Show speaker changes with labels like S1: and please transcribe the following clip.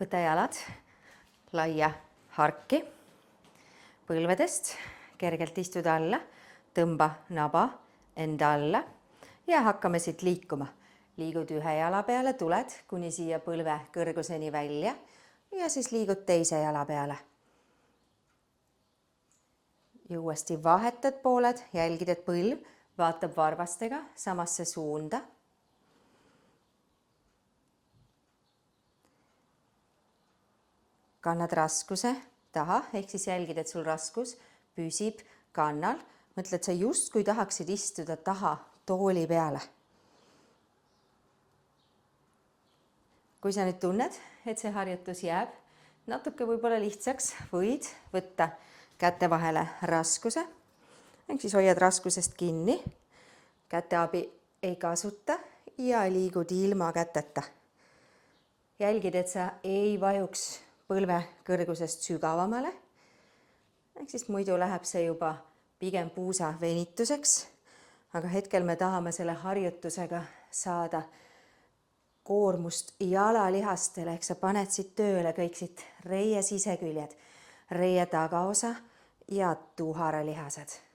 S1: Võta jalad laia harki, põlvedest kergelt istuda alla, tõmba naba enda alla ja hakkame siit liikuma. Liigud ühe jala peale, tuled kuni siia põlve kõrguseni välja ja siis liigud teise jala peale. Ja uuesti vahetad pooled, jälgid, et põlv vaatab varvastega samasse suunda. Kannad raskuse taha, ehk siis jälgid, et sul raskus püsib kannal. Mõtle, et sa justkui tahaksid istuda taha tooli peale. Kui sa nüüd tunned, et see harjutus jääb natuke võib-olla lihtsaks, võid võtta käte vahele raskuse. Ehk siis hoiad raskusest kinni, käte abi ei kasuta ja liigud ilma käteta. Jälgid, et sa ei vajuks põlve kõrgusest sügavamale. Ehk siis muidu läheb see juba pigem puusa venituseks, aga hetkel me tahame selle harjutusega saada koormust jalalihastele, ehk sa paned siit tööle kõik siit reie siseküljed, reie tagaosa ja tuharalihased.